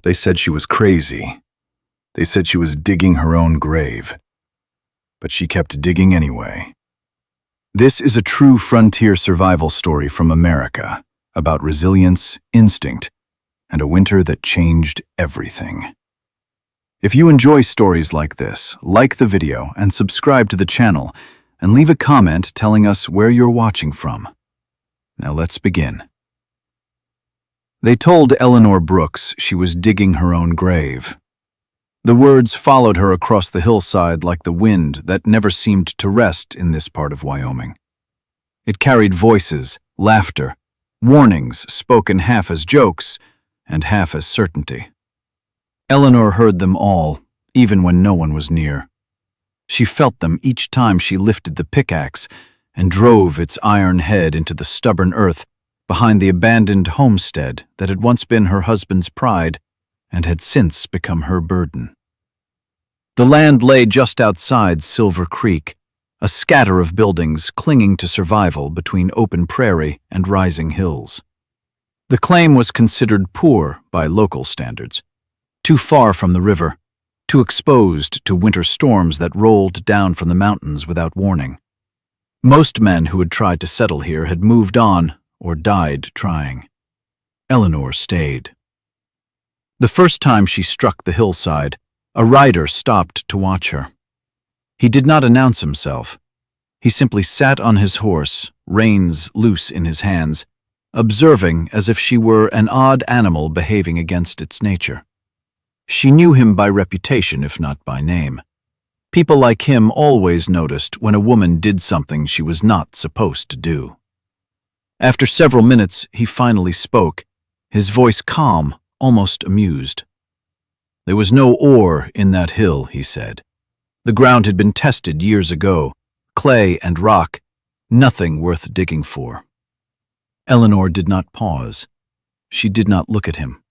They said she was crazy. They said she was digging her own grave. But she kept digging anyway. This is a true frontier survival story from America about resilience, instinct, and a winter that changed everything. If you enjoy stories like this, like the video and subscribe to the channel, and leave a comment telling us where you're watching from. Now let's begin. They told Eleanor Brooks she was digging her own grave. The words followed her across the hillside like the wind that never seemed to rest in this part of Wyoming. It carried voices, laughter, warnings spoken half as jokes and half as certainty. Eleanor heard them all, even when no one was near. She felt them each time she lifted the pickaxe and drove its iron head into the stubborn earth behind the abandoned homestead that had once been her husband's pride and had since become her burden. The land lay just outside Silver Creek, a scatter of buildings clinging to survival between open prairie and rising hills. The claim was considered poor by local standards, too far from the river, too exposed to winter storms that rolled down from the mountains without warning. Most men who had tried to settle here had moved on or died trying. Eleanor stayed. The first time she struck the hillside, a rider stopped to watch her. He did not announce himself. He simply sat on his horse, reins loose in his hands, observing as if she were an odd animal behaving against its nature. She knew him by reputation, if not by name. People like him always noticed when a woman did something she was not supposed to do. After several minutes, he finally spoke, his voice calm, almost amused. There was no ore in that hill, he said. The ground had been tested years ago, clay and rock, nothing worth digging for. Eleanor did not pause. She did not look at him.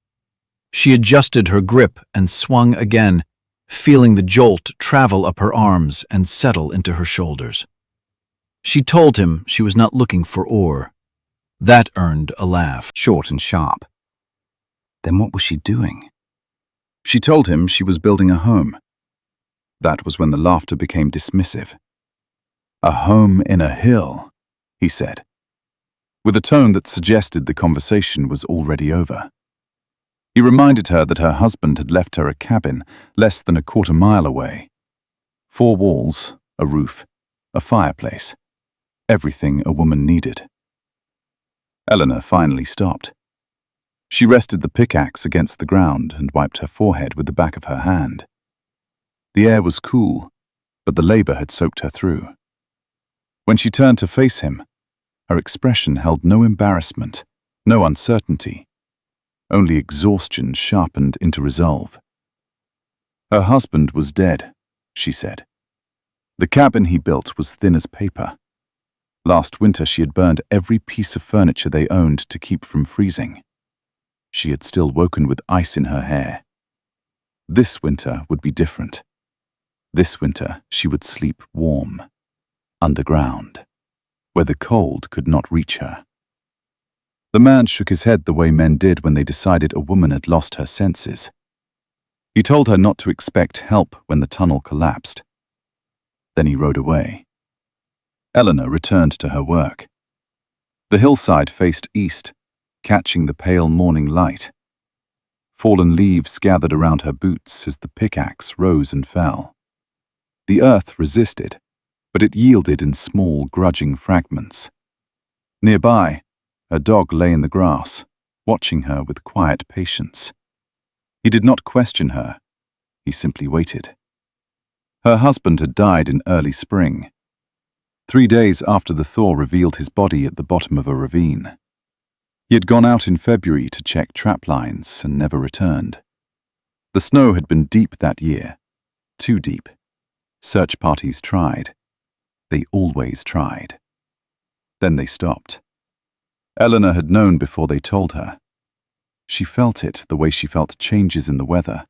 She adjusted her grip and swung again, feeling the jolt travel up her arms and settle into her shoulders. She told him she was not looking for ore. That earned a laugh. Short and sharp. Then what was she doing? She told him she was building a home. That was when the laughter became dismissive. "A home in a hill," he said, with a tone that suggested the conversation was already over. He reminded her that her husband had left her a cabin less than a quarter-mile away. 4 walls, a roof, a fireplace, everything a woman needed. Eleanor finally stopped. She rested the pickaxe against the ground and wiped her forehead with the back of her hand. The air was cool, but the labor had soaked her through. When she turned to face him, her expression held no embarrassment, no uncertainty, only exhaustion sharpened into resolve. Her husband was dead, she said. The cabin he built was thin as paper. Last winter she had burned every piece of furniture they owned to keep from freezing. She had still woken with ice in her hair. This winter would be different. This winter she would sleep warm, underground, where the cold could not reach her. The man shook his head the way men did when they decided a woman had lost her senses. He told her not to expect help when the tunnel collapsed. Then he rode away. Eleanor returned to her work. The hillside faced east, catching the pale morning light. Fallen leaves gathered around her boots as the pickaxe rose and fell. The earth resisted, but it yielded in small, grudging fragments. Nearby, her dog lay in the grass, watching her with quiet patience. He did not question her. He simply waited. Her husband had died in early spring, 3 days after the thaw revealed his body at the bottom of a ravine. He had gone out in February to check trap lines and never returned. The snow had been deep that year, too deep. Search parties tried. They always tried. Then they stopped. Eleanor had known before they told her. She felt it the way she felt changes in the weather.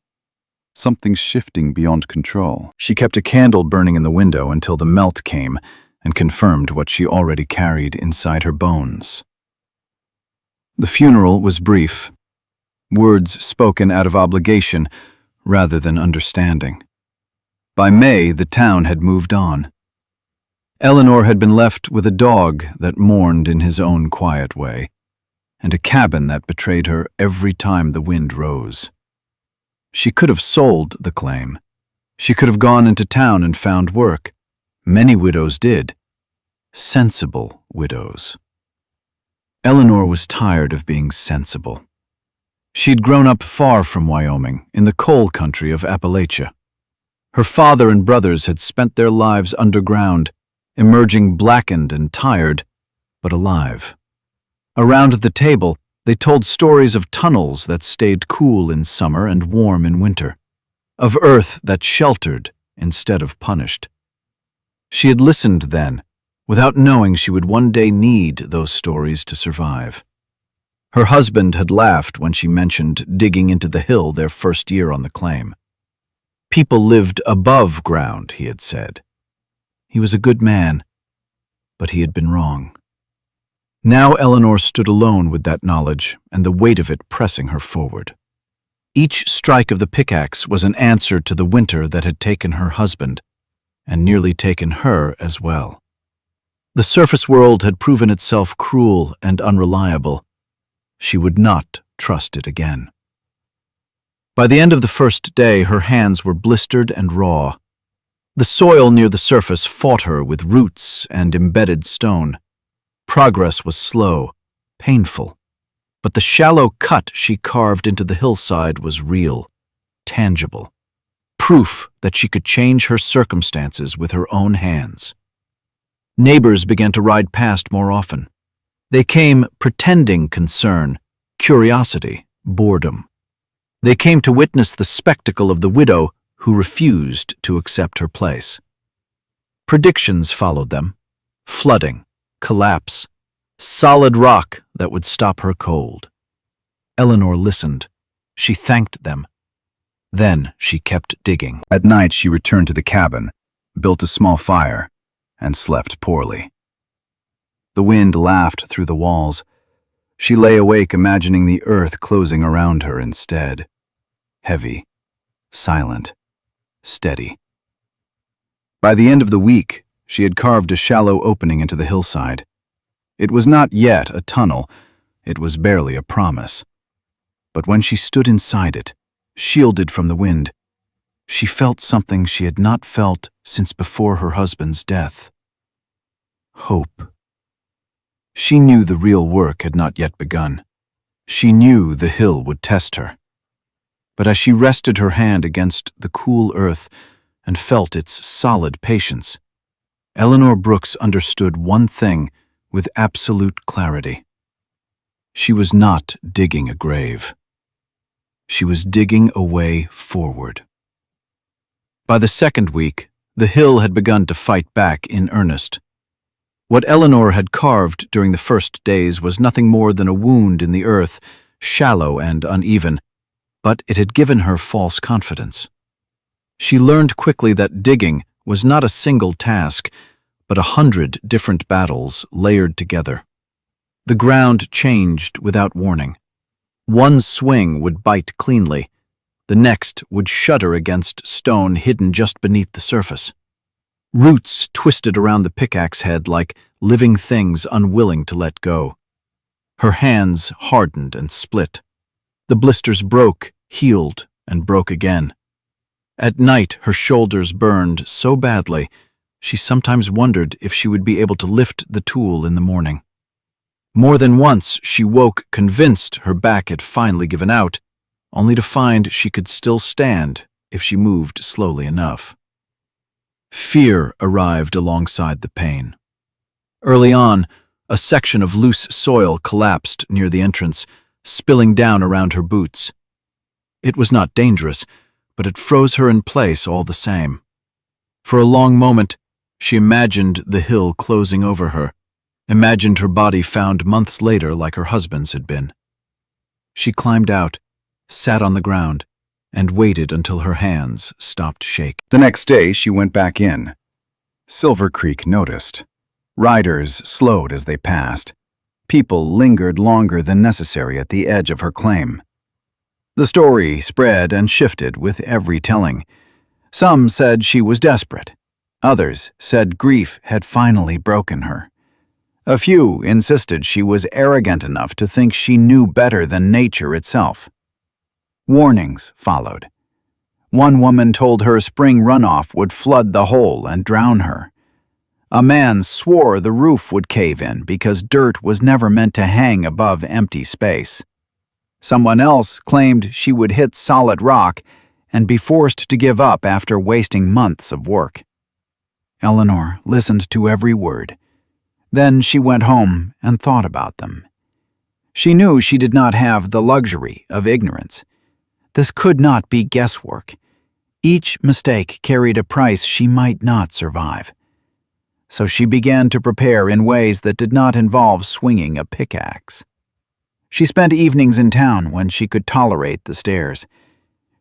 Something shifting beyond control. She kept a candle burning in the window until the melt came and confirmed what she already carried inside her bones. The funeral was brief. words spoken out of obligation rather than understanding. By May, the town had moved on. Eleanor had been left with a dog that mourned in his own quiet way, and a cabin that betrayed her every time the wind rose. She could have sold the claim. She could have gone into town and found work. Many widows did. Sensible widows. Eleanor was tired of being sensible. She'd grown up far from Wyoming, in the coal country of Appalachia. Her father and brothers had spent their lives underground, emerging blackened and tired, but alive. Around the table, they told stories of tunnels that stayed cool in summer and warm in winter, of earth that sheltered instead of punished. She had listened then, without knowing she would one day need those stories to survive. Her husband had laughed when she mentioned digging into the hill their first year on the claim. People lived above ground, he had said. He was a good man, but he had been wrong. Now Eleanor stood alone with that knowledge and the weight of it pressing her forward. Each strike of the pickaxe was an answer to the winter that had taken her husband, and nearly taken her as well. The surface world had proven itself cruel and unreliable. She would not trust it again. By the end of the first day, her hands were blistered and raw. The soil near the surface fought her with roots and embedded stone. Progress was slow, painful, but the shallow cut she carved into the hillside was real, tangible, proof that she could change her circumstances with her own hands. Neighbors began to ride past more often. They came pretending concern, curiosity, boredom. They came to witness the spectacle of the widow who refused to accept her place. Predictions followed them: flooding, collapse, solid rock that would stop her cold. Eleanor listened. She thanked them. Then she kept digging. At night, she returned to the cabin, built a small fire, and slept poorly. The wind laughed through the walls. She lay awake imagining the earth closing around her instead. Heavy, silent, steady. By the end of the week, she had carved a shallow opening into the hillside. It was not yet a tunnel, it was barely a promise. But when she stood inside it, shielded from the wind, she felt something she had not felt since before her husband's death. Hope. She knew the real work had not yet begun. She knew the hill would test her. But as she rested her hand against the cool earth and felt its solid patience, Eleanor Brooks understood one thing with absolute clarity. She was not digging a grave. She was digging a way forward. By the second week, the hill had begun to fight back in earnest. What Eleanor had carved during the first days was nothing more than a wound in the earth, shallow and uneven, but it had given her false confidence. She learned quickly that digging was not a single task, but 100 different battles layered together. The ground changed without warning. One swing would bite cleanly, the next would shudder against stone hidden just beneath the surface. Roots twisted around the pickaxe head like living things unwilling to let go. Her hands hardened and split. The blisters broke, healed, and broke again. At night, her shoulders burned so badly, she sometimes wondered if she would be able to lift the tool in the morning. More than once, she woke convinced her back had finally given out, only to find she could still stand if she moved slowly enough. Fear arrived alongside the pain. Early on, a section of loose soil collapsed near the entrance, spilling down around her boots. It was not dangerous, but it froze her in place all the same. For a long moment, she imagined the hill closing over her, imagined her body found months later like her husband's had been. She climbed out, sat on the ground, and waited until her hands stopped shaking. The next day, she went back in. Silver Creek noticed. Riders slowed as they passed. People lingered longer than necessary at the edge of her claim. The story spread and shifted with every telling. Some said she was desperate. Others said grief had finally broken her. A few insisted she was arrogant enough to think she knew better than nature itself. Warnings followed. One woman told her spring runoff would flood the hole and drown her. A man swore the roof would cave in because dirt was never meant to hang above empty space. Someone else claimed she would hit solid rock and be forced to give up after wasting months of work. Eleanor listened to every word. Then she went home and thought about them. She knew she did not have the luxury of ignorance. This could not be guesswork. Each mistake carried a price she might not survive. So she began to prepare in ways that did not involve swinging a pickaxe. She spent evenings in town when she could tolerate the stairs.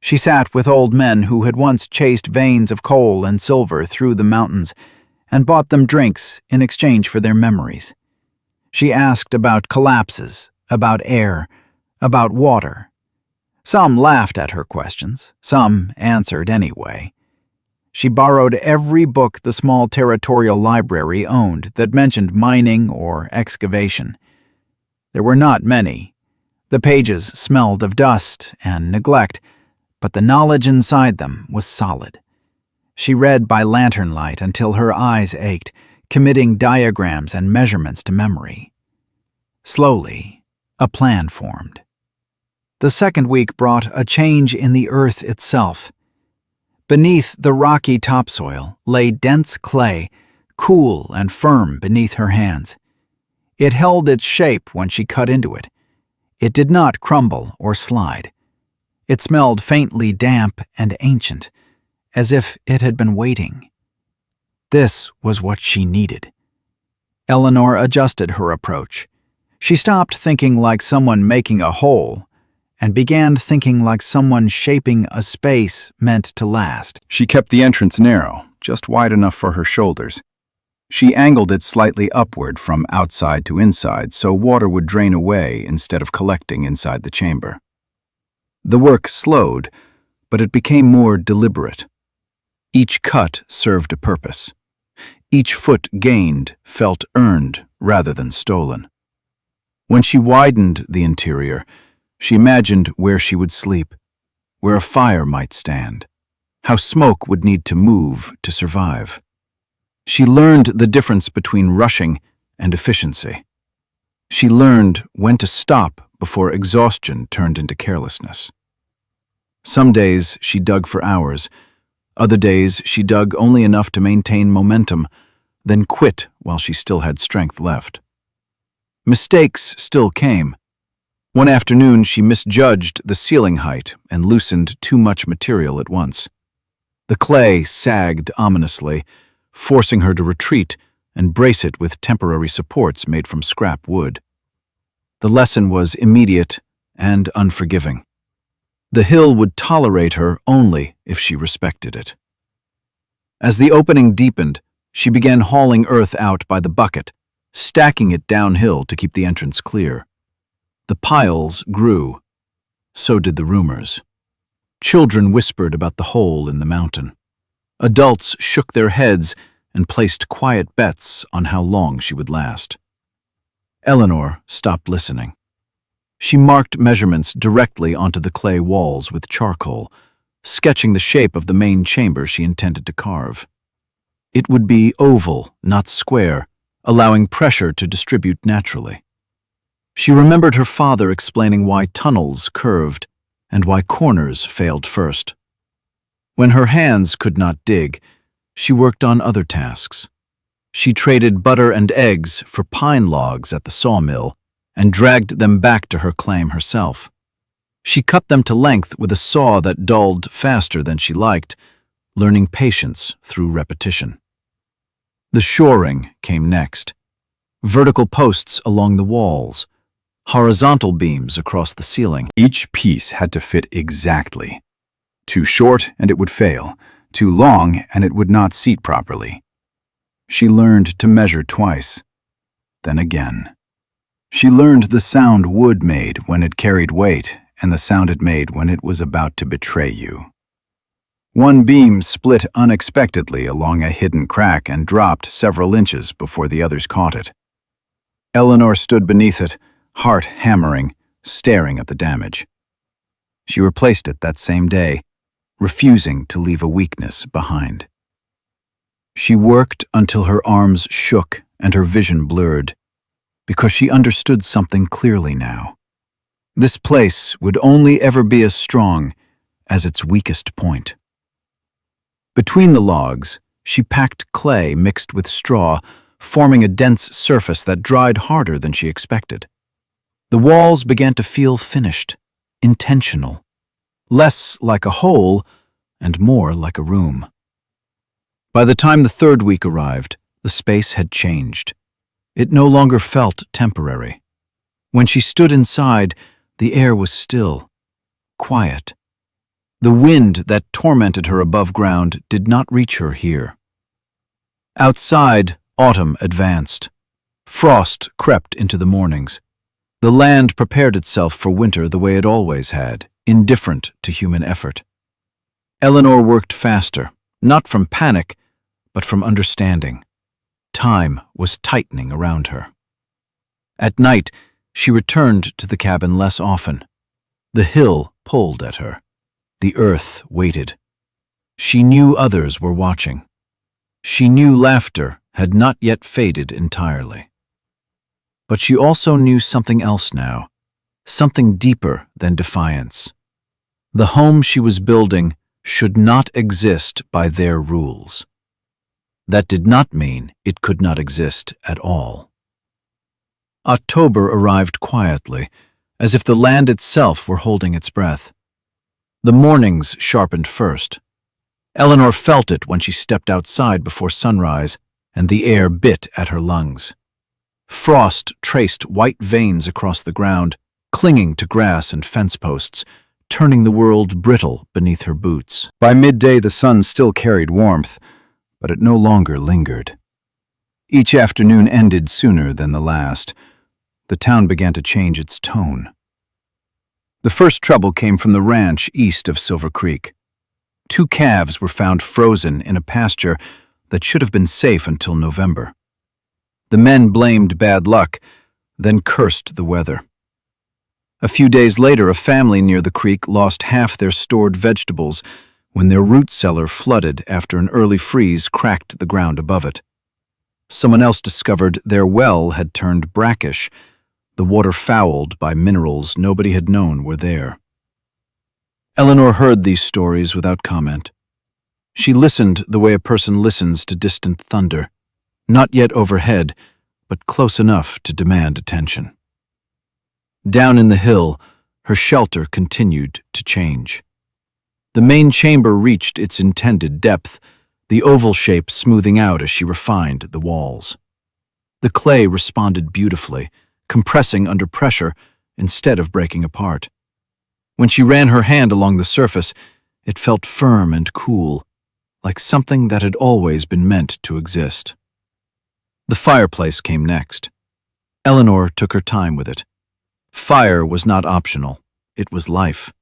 She sat with old men who had once chased veins of coal and silver through the mountains and bought them drinks in exchange for their memories. She asked about collapses, about air, about water. Some laughed at her questions, some answered anyway. She borrowed every book the small territorial library owned that mentioned mining or excavation. There were not many. The pages smelled of dust and neglect, but the knowledge inside them was solid. She read by lantern light until her eyes ached, committing diagrams and measurements to memory. Slowly, a plan formed. The second week brought a change in the earth itself. Beneath the rocky topsoil lay dense clay, cool and firm beneath her hands. It held its shape when she cut into it. It did not crumble or slide. It smelled faintly damp and ancient, as if it had been waiting. This was what she needed. Eleanor adjusted her approach. She stopped thinking like someone making a hole and began thinking like someone shaping a space meant to last. She kept the entrance narrow, just wide enough for her shoulders. She angled it slightly upward from outside to inside so water would drain away instead of collecting inside the chamber. The work slowed, but it became more deliberate. Each cut served a purpose. Each foot gained felt earned rather than stolen. When she widened the interior, she imagined where she would sleep, where a fire might stand, how smoke would need to move to survive. She learned the difference between rushing and efficiency. She learned when to stop before exhaustion turned into carelessness. Some days she dug for hours. Other days she dug only enough to maintain momentum, then quit while she still had strength left. Mistakes still came. One afternoon she misjudged the ceiling height and loosened too much material at once. The clay sagged ominously, forcing her to retreat and brace it with temporary supports made from scrap wood. The lesson was immediate and unforgiving. The hill would tolerate her only if she respected it. As the opening deepened, she began hauling earth out by the bucket, stacking it downhill to keep the entrance clear. The piles grew. So did the rumors. Children whispered about the hole in the mountain. Adults shook their heads and placed quiet bets on how long she would last. Eleanor stopped listening. She marked measurements directly onto the clay walls with charcoal, sketching the shape of the main chamber she intended to carve. It would be oval, not square, allowing pressure to distribute naturally. She remembered her father explaining why tunnels curved and why corners failed first. When her hands could not dig, she worked on other tasks. She traded butter and eggs for pine logs at the sawmill and dragged them back to her claim herself. She cut them to length with a saw that dulled faster than she liked, learning patience through repetition. The shoring came next. Vertical posts along the walls, horizontal beams across the ceiling. Each piece had to fit exactly. Too short and it would fail. Too long and it would not seat properly. She learned to measure twice, then again. She learned the sound wood made when it carried weight and the sound it made when it was about to betray you. One beam split unexpectedly along a hidden crack and dropped several inches before the others caught it. Eleanor stood beneath it, heart hammering, staring at the damage. She replaced it that same day, refusing to leave a weakness behind. She worked until her arms shook and her vision blurred, because she understood something clearly now. This place would only ever be as strong as its weakest point. Between the logs, she packed clay mixed with straw, forming a dense surface that dried harder than she expected. The walls began to feel finished, intentional, less like a hole and more like a room. By the time the third week arrived, the space had changed. It no longer felt temporary. When she stood inside, the air was still, quiet. The wind that tormented her above ground did not reach her here. Outside, autumn advanced. Frost crept into the mornings. The land prepared itself for winter the way it always had, indifferent to human effort. Eleanor worked faster, not from panic, but from understanding. Time was tightening around her. At night, she returned to the cabin less often. The hill pulled at her. The earth waited. She knew others were watching. She knew laughter had not yet faded entirely. But she also knew something else now, something deeper than defiance. The home she was building should not exist by their rules. That did not mean it could not exist at all. October arrived quietly, as if the land itself were holding its breath. The mornings sharpened first. Eleanor felt it when she stepped outside before sunrise, and the air bit at her lungs. Frost traced white veins across the ground, clinging to grass and fence posts, turning the world brittle beneath her boots. By midday, the sun still carried warmth, but it no longer lingered. Each afternoon ended sooner than the last. The town began to change its tone. The first trouble came from the ranch east of Silver Creek. 2 calves were found frozen in a pasture that should have been safe until November. The men blamed bad luck, then cursed the weather. A few days later, a family near the creek lost half their stored vegetables when their root cellar flooded after an early freeze cracked the ground above it. Someone else discovered their well had turned brackish, the water fouled by minerals nobody had known were there. Eleanor heard these stories without comment. She listened the way a person listens to distant thunder, not yet overhead, but close enough to demand attention. Down in the hill, her shelter continued to change. The main chamber reached its intended depth, the oval shape smoothing out as she refined the walls. The clay responded beautifully, compressing under pressure instead of breaking apart. When she ran her hand along the surface, it felt firm and cool, like something that had always been meant to exist. The fireplace came next. Eleanor took her time with it. Fire was not optional, it was life.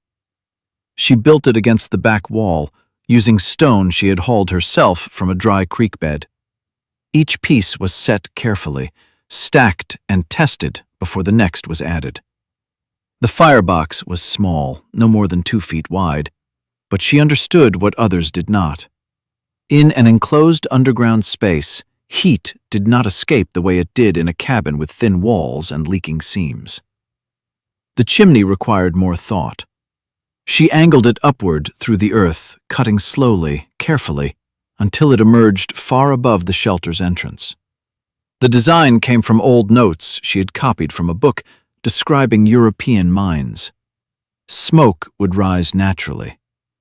She built it against the back wall, using stone she had hauled herself from a dry creek bed. Each piece was set carefully, stacked and tested before the next was added. The firebox was small, no more than 2 feet wide, but she understood what others did not. In an enclosed underground space, heat did not escape the way it did in a cabin with thin walls and leaking seams. The chimney required more thought. She angled it upward through the earth, cutting slowly, carefully, until it emerged far above the shelter's entrance. The design came from old notes she had copied from a book describing European mines. Smoke would rise naturally.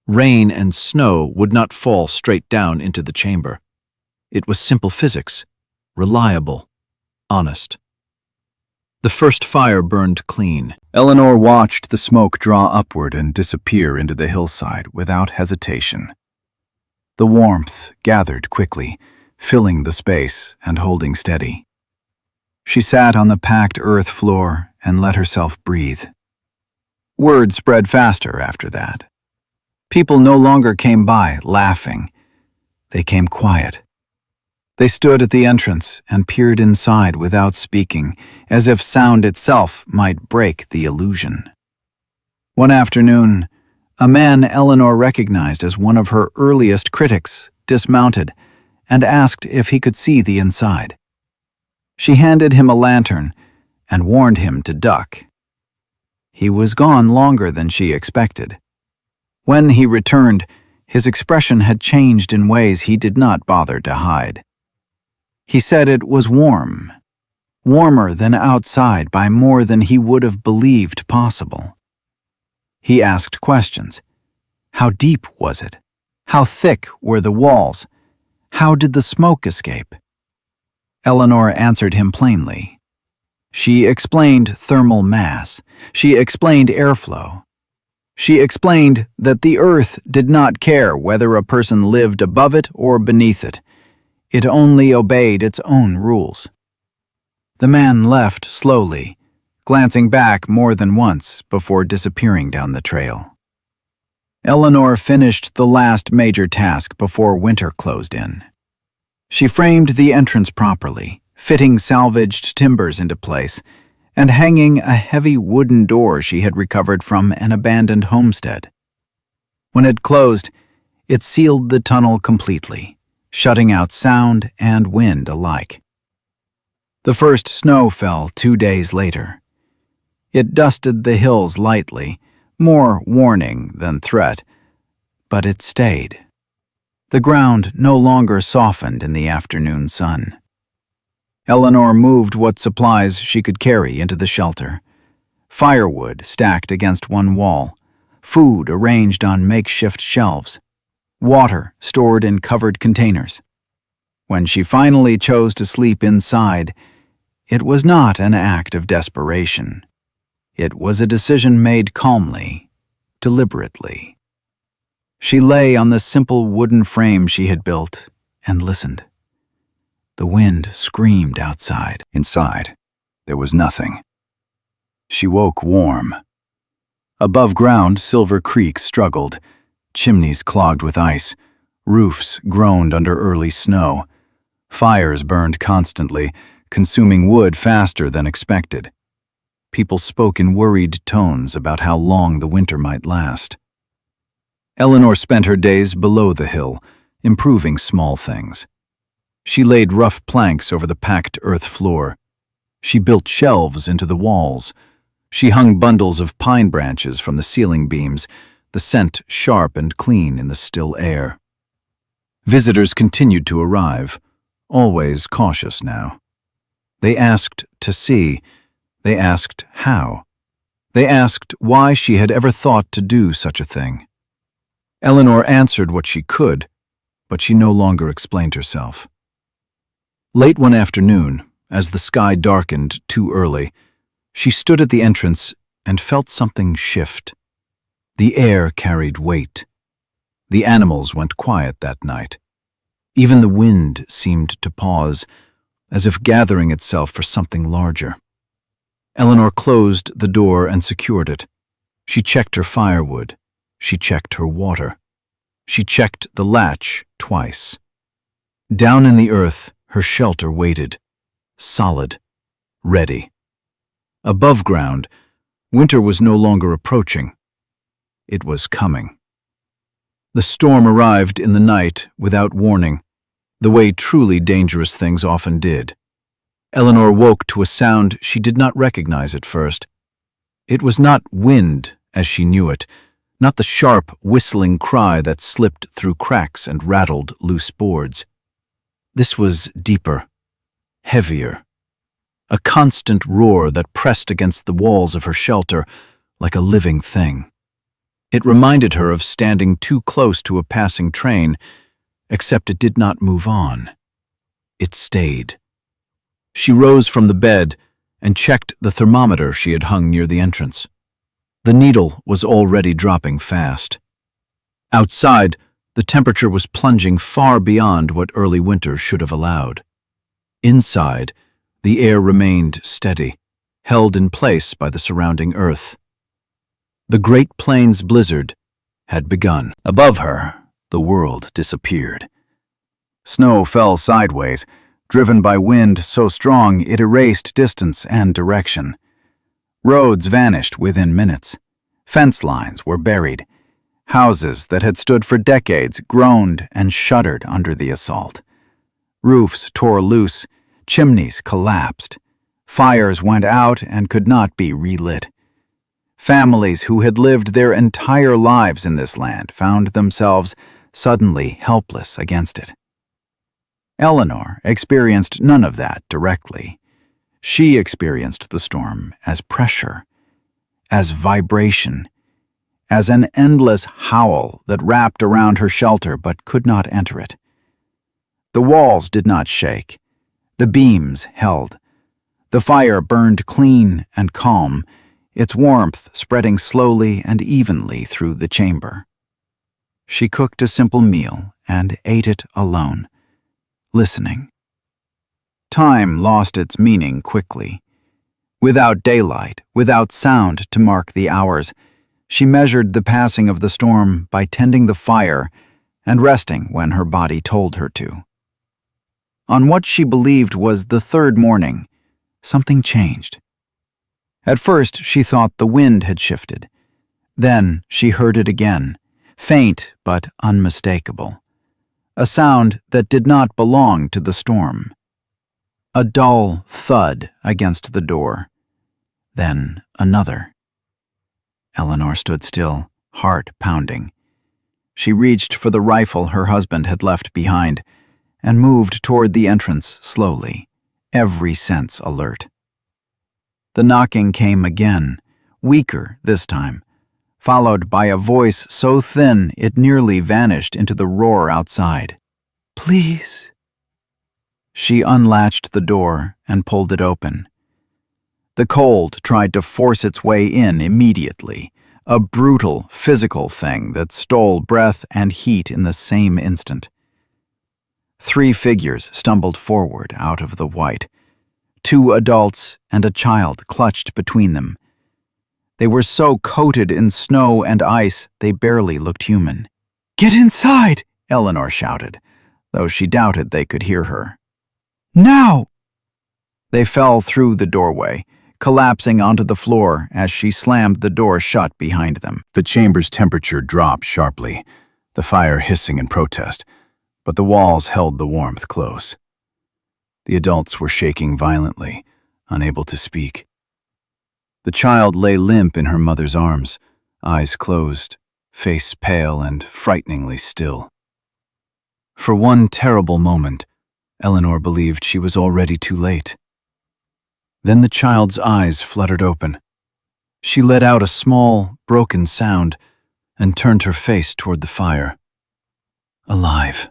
Rain and snow would not fall straight down into the chamber. It was simple physics, reliable, honest. The first fire burned clean. Eleanor watched the smoke draw upward and disappear into the hillside without hesitation. The warmth gathered quickly, filling the space and holding steady. She sat on the packed earth floor and let herself breathe. Word spread faster after that. People no longer came by laughing. They came quiet. They stood at the entrance and peered inside without speaking, as if sound itself might break the illusion. One afternoon, a man Eleanor recognized as one of her earliest critics dismounted and asked if he could see the inside. She handed him a lantern and warned him to duck. He was gone longer than she expected. When he returned, his expression had changed in ways he did not bother to hide. He said it was warm, warmer than outside by more than he would have believed possible. He asked questions. How deep was it? How thick were the walls? How did the smoke escape? Eleanor answered him plainly. She explained thermal mass. She explained airflow. She explained that the earth did not care whether a person lived above it or beneath it. It only obeyed its own rules. The man left slowly, glancing back more than once before disappearing down the trail. Eleanor finished the last major task before winter closed in. She framed the entrance properly, fitting salvaged timbers into place, and hanging a heavy wooden door she had recovered from an abandoned homestead. When it closed, it sealed the tunnel completely, shutting out sound and wind alike. The first snow fell 2 days later. It dusted the hills lightly, more warning than threat, but it stayed. The ground no longer softened in the afternoon sun. Eleanor moved what supplies she could carry into the shelter. Firewood stacked against one wall, food arranged on makeshift shelves, water stored in covered containers. When she finally chose to sleep inside, it was not an act of desperation. It was a decision made calmly, deliberately. She lay on the simple wooden frame she had built and listened. The wind screamed outside. Inside, there was nothing. She woke warm. Above ground, Silver Creek struggled. Chimneys clogged with ice. Roofs groaned under early snow. Fires burned constantly, consuming wood faster than expected. People spoke in worried tones about how long the winter might last. Eleanor spent her days below the hill, improving small things. She laid rough planks over the packed earth floor. She built shelves into the walls. She hung bundles of pine branches from the ceiling beams, the scent sharp and clean in the still air. Visitors continued to arrive, always cautious now. They asked to see. They asked how. They asked why she had ever thought to do such a thing. Eleanor answered what she could, but she no longer explained herself. Late one afternoon, as the sky darkened too early, she stood at the entrance and felt something shift. The air carried weight. The animals went quiet that night. Even the wind seemed to pause, as if gathering itself for something larger. Eleanor closed the door and secured it. She checked her firewood. She checked her water. She checked the latch twice. Down in the earth, her shelter waited, solid, ready. Above ground, winter was no longer approaching. It was coming. The storm arrived in the night without warning, the way truly dangerous things often did. Eleanor woke to a sound she did not recognize at first. It was not wind as she knew it, not the sharp, whistling cry that slipped through cracks and rattled loose boards. This was deeper, heavier, a constant roar that pressed against the walls of her shelter like a living thing. It reminded her of standing too close to a passing train, except it did not move on. It stayed. She rose from the bed and checked the thermometer she had hung near the entrance. The needle was already dropping fast. Outside, the temperature was plunging far beyond what early winter should have allowed. Inside, the air remained steady, held in place by the surrounding earth. The Great Plains blizzard had begun. Above her, the world disappeared. Snow fell sideways, driven by wind so strong it erased distance and direction. Roads vanished within minutes. Fence lines were buried. Houses that had stood for decades groaned and shuddered under the assault. Roofs tore loose, chimneys collapsed. Fires went out and could not be relit. Families who had lived their entire lives in this land found themselves suddenly helpless against it. Eleanor experienced none of that directly. She experienced the storm as pressure, as vibration, as an endless howl that wrapped around her shelter but could not enter it. The walls did not shake. The beams held. The fire burned clean and calm, its warmth spreading slowly and evenly through the chamber. She cooked a simple meal and ate it alone, listening. Time lost its meaning quickly. Without daylight, without sound to mark the hours, she measured the passing of the storm by tending the fire and resting when her body told her to. On what she believed was the third morning, something changed. At first, she thought the wind had shifted. Then she heard it again, faint but unmistakable. A sound that did not belong to the storm. A dull thud against the door. Then another. Eleanor stood still, heart pounding. She reached for the rifle her husband had left behind and moved toward the entrance slowly, every sense alert. The knocking came again, weaker this time, followed by a voice so thin it nearly vanished into the roar outside. "Please." She unlatched the door and pulled it open. The cold tried to force its way in immediately, a brutal, physical thing that stole breath and heat in the same instant. 3 figures stumbled forward out of the white. 2 adults and a child clutched between them. They were so coated in snow and ice they barely looked human. "Get inside!" Eleanor shouted, though she doubted they could hear her. "Now!" They fell through the doorway, collapsing onto the floor as she slammed the door shut behind them. The chamber's temperature dropped sharply, the fire hissing in protest, but the walls held the warmth close. The adults were shaking violently, unable to speak. The child lay limp in her mother's arms, eyes closed, face pale and frighteningly still. For one terrible moment, Eleanor believed she was already too late. Then the child's eyes fluttered open. She let out a small, broken sound and turned her face toward the fire. Alive.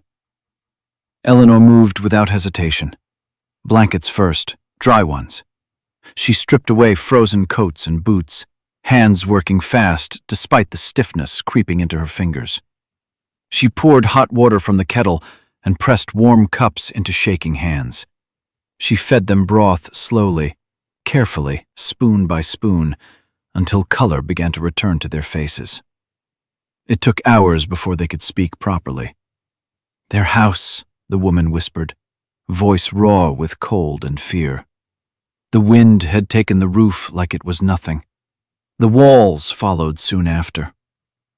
Eleanor moved without hesitation. Blankets first, dry ones. She stripped away frozen coats and boots, hands working fast despite the stiffness creeping into her fingers. She poured hot water from the kettle and pressed warm cups into shaking hands. She fed them broth slowly, carefully, spoon by spoon, until color began to return to their faces. It took hours before they could speak properly. "Their house," the woman whispered, voice raw with cold and fear. The wind had taken the roof like it was nothing. The walls followed soon after.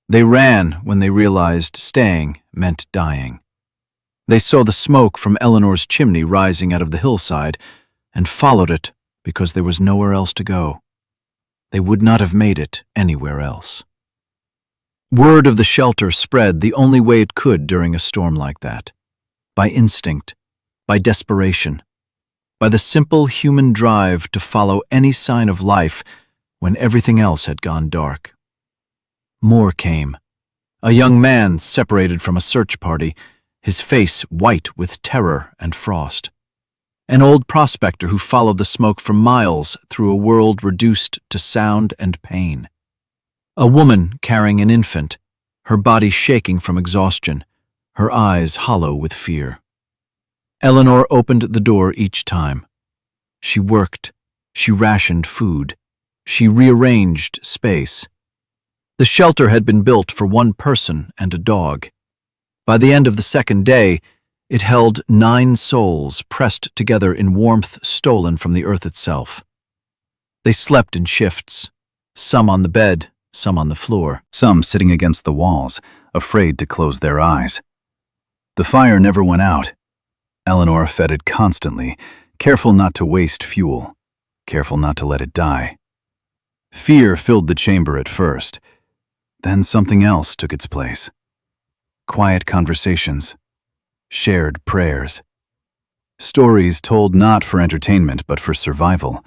They ran when they realized staying meant dying. They saw the smoke from Eleanor's chimney rising out of the hillside and followed it because there was nowhere else to go. They would not have made it anywhere else. Word of the shelter spread the only way it could during a storm like that. By instinct, by desperation, by the simple human drive to follow any sign of life when everything else had gone dark. More came. A young man separated from a search party, his face white with terror and frost. An old prospector who followed the smoke for miles through a world reduced to sound and pain. A woman carrying an infant, her body shaking from exhaustion, her eyes hollow with fear. Eleanor opened the door each time. She worked, she rationed food, she rearranged space. The shelter had been built for one person and a dog. By the end of the second day, it held 9 souls pressed together in warmth stolen from the earth itself. They slept in shifts, some on the bed, some on the floor, some sitting against the walls, afraid to close their eyes. The fire never went out. Eleanor fed it constantly, careful not to waste fuel, careful not to let it die. Fear filled the chamber at first. Then something else took its place. Quiet conversations, shared prayers, stories told not for entertainment but for survival,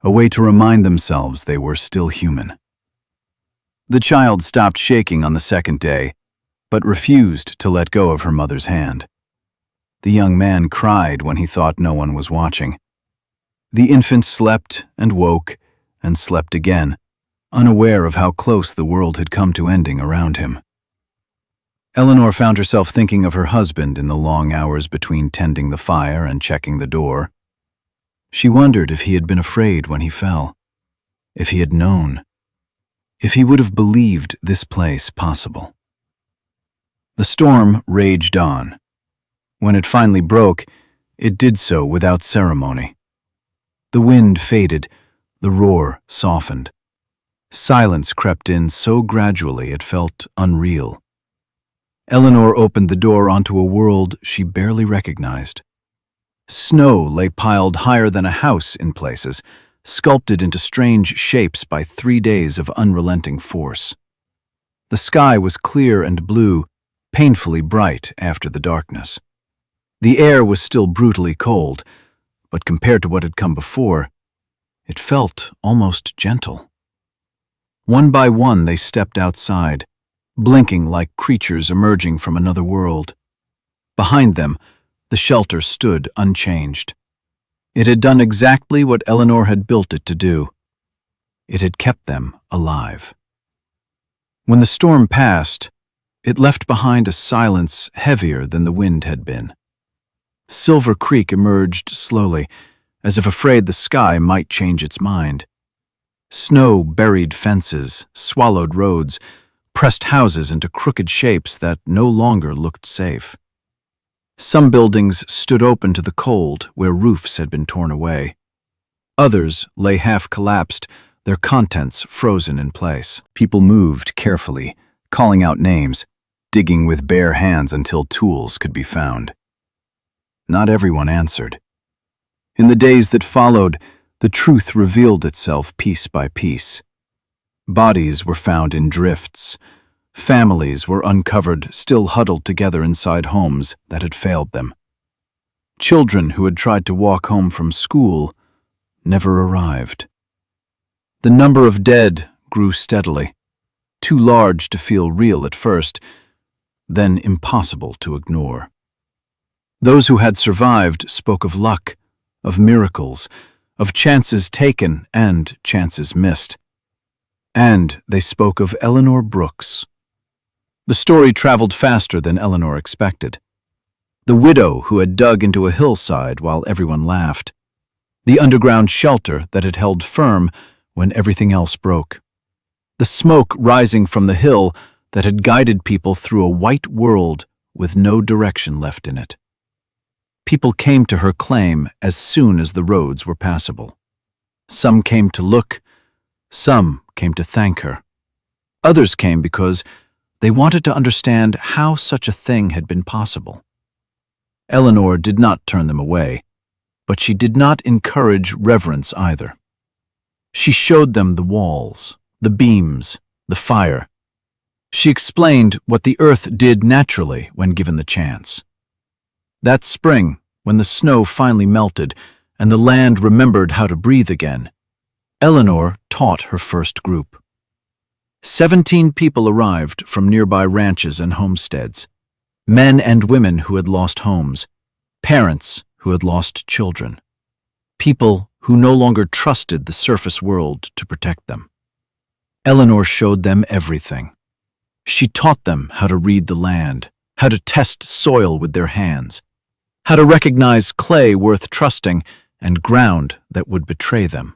a way to remind themselves they were still human. The child stopped shaking on the second day, but refused to let go of her mother's hand. The young man cried when he thought no one was watching. The infant slept and woke and slept again, unaware of how close the world had come to ending around him. Eleanor found herself thinking of her husband in the long hours between tending the fire and checking the door. She wondered if he had been afraid when he fell, if he had known, if he would have believed this place possible. The storm raged on. When it finally broke, it did so without ceremony. The wind faded, the roar softened. Silence crept in so gradually it felt unreal. Eleanor opened the door onto a world she barely recognized. Snow lay piled higher than a house in places, sculpted into strange shapes by 3 days of unrelenting force. The sky was clear and blue, painfully bright after the darkness. The air was still brutally cold, but compared to what had come before, it felt almost gentle. One by one they stepped outside, blinking like creatures emerging from another world. Behind them, the shelter stood unchanged. It had done exactly what Eleanor had built it to do. It had kept them alive. When the storm passed, it left behind a silence heavier than the wind had been. Silver Creek emerged slowly, as if afraid the sky might change its mind. Snow buried fences, swallowed roads, pressed houses into crooked shapes that no longer looked safe. Some buildings stood open to the cold where roofs had been torn away. Others lay half-collapsed, their contents frozen in place. People moved carefully, calling out names, digging with bare hands until tools could be found. Not everyone answered. In the days that followed, the truth revealed itself piece by piece. Bodies were found in drifts. Families were uncovered, still huddled together inside homes that had failed them. Children who had tried to walk home from school never arrived. The number of dead grew steadily, too large to feel real at first, then impossible to ignore. Those who had survived spoke of luck, of miracles, of chances taken and chances missed. And they spoke of Eleanor Brooks. The story traveled faster than Eleanor expected. The widow who had dug into a hillside while everyone laughed. The underground shelter that had held firm when everything else broke. The smoke rising from the hill that had guided people through a white world with no direction left in it. People came to her claim as soon as the roads were passable. Some came to look, some came to thank her. Others came because they wanted to understand how such a thing had been possible. Eleanor did not turn them away, but she did not encourage reverence either. She showed them the walls, the beams, the fire. She explained what the earth did naturally when given the chance. That spring, when the snow finally melted and the land remembered how to breathe again, Eleanor taught her first group. 17 people arrived from nearby ranches and homesteads, men and women who had lost homes, parents who had lost children, people who no longer trusted the surface world to protect them. Eleanor showed them everything. She taught them how to read the land, how to test soil with their hands, how to recognize clay worth trusting and ground that would betray them.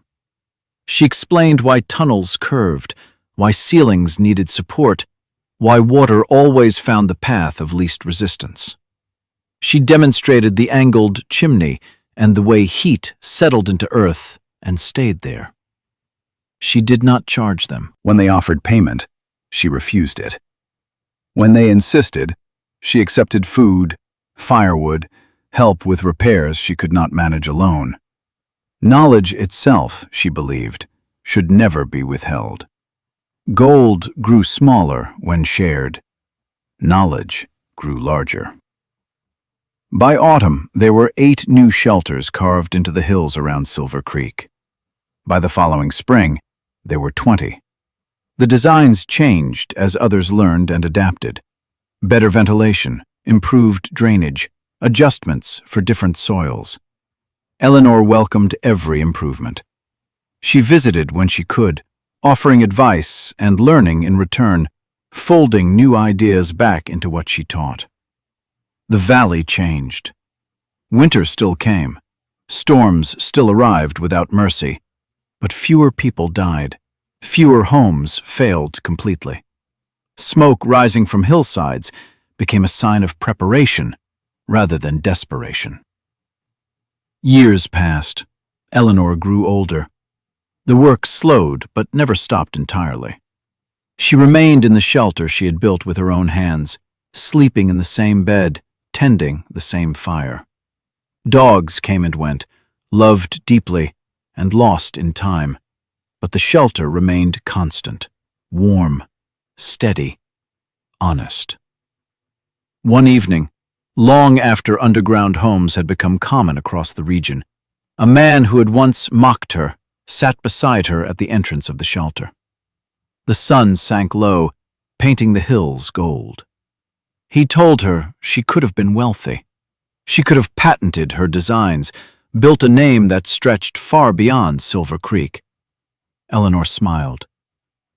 She explained why tunnels curved, why ceilings needed support, why water always found the path of least resistance. She demonstrated the angled chimney and the way heat settled into earth and stayed there. She did not charge them. When they offered payment, she refused it. When they insisted, she accepted food, firewood, help with repairs she could not manage alone. Knowledge itself, she believed, should never be withheld. Gold grew smaller when shared. Knowledge grew larger. By autumn, there were 8 new shelters carved into the hills around Silver Creek. By the following spring, there were 20. The designs changed as others learned and adapted. Better ventilation, improved drainage, adjustments for different soils. Eleanor welcomed every improvement. She visited when she could, offering advice and learning in return, folding new ideas back into what she taught. The valley changed. Winter still came. Storms still arrived without mercy. But fewer people died. Fewer homes failed completely. Smoke rising from hillsides became a sign of preparation rather than desperation. Years passed. Eleanor grew older. The work slowed but never stopped entirely. She remained in the shelter she had built with her own hands, sleeping in the same bed, tending the same fire. Dogs came and went, loved deeply, and lost in time. But the shelter remained constant, warm, steady, honest. One evening, long after underground homes had become common across the region, a man who had once mocked her sat beside her at the entrance of the shelter. The sun sank low, painting the hills gold. He told her she could have been wealthy. She could have patented her designs, built a name that stretched far beyond Silver Creek. Eleanor smiled.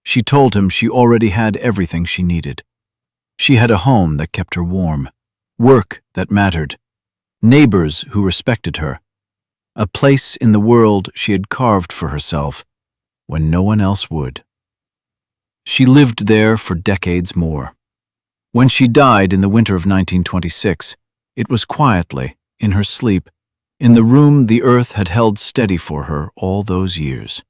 She told him she already had everything she needed. She had a home that kept her warm, work that mattered, neighbors who respected her, a place in the world she had carved for herself when no one else would. She lived there for decades more. When she died in the winter of 1926, it was quietly, in her sleep, in the room the earth had held steady for her all those years.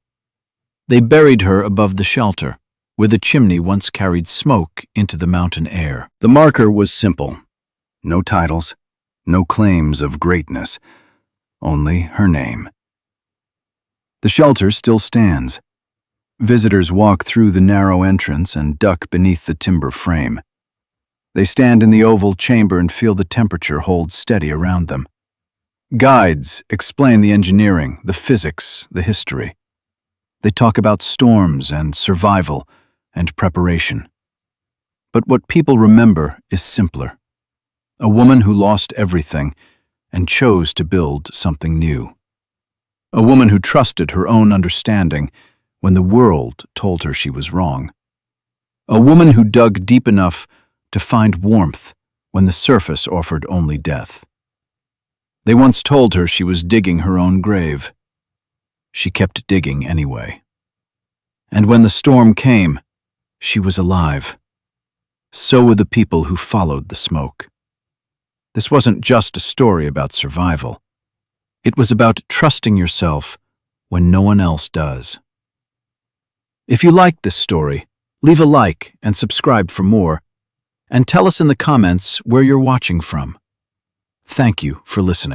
They buried her above the shelter, where the chimney once carried smoke into the mountain air. The marker was simple. No titles, no claims of greatness, only her name. The shelter still stands. Visitors walk through the narrow entrance and duck beneath the timber frame. They stand in the oval chamber and feel the temperature hold steady around them. Guides explain the engineering, the physics, the history. They talk about storms and survival and preparation. But what people remember is simpler. A woman who lost everything and chose to build something new. A woman who trusted her own understanding when the world told her she was wrong. A woman who dug deep enough to find warmth when the surface offered only death. They once told her she was digging her own grave. She kept digging anyway. And when the storm came, she was alive. So were the people who followed the smoke. This wasn't just a story about survival. It was about trusting yourself when no one else does. If you liked this story, leave a like and subscribe for more, and tell us in the comments where you're watching from. Thank you for listening.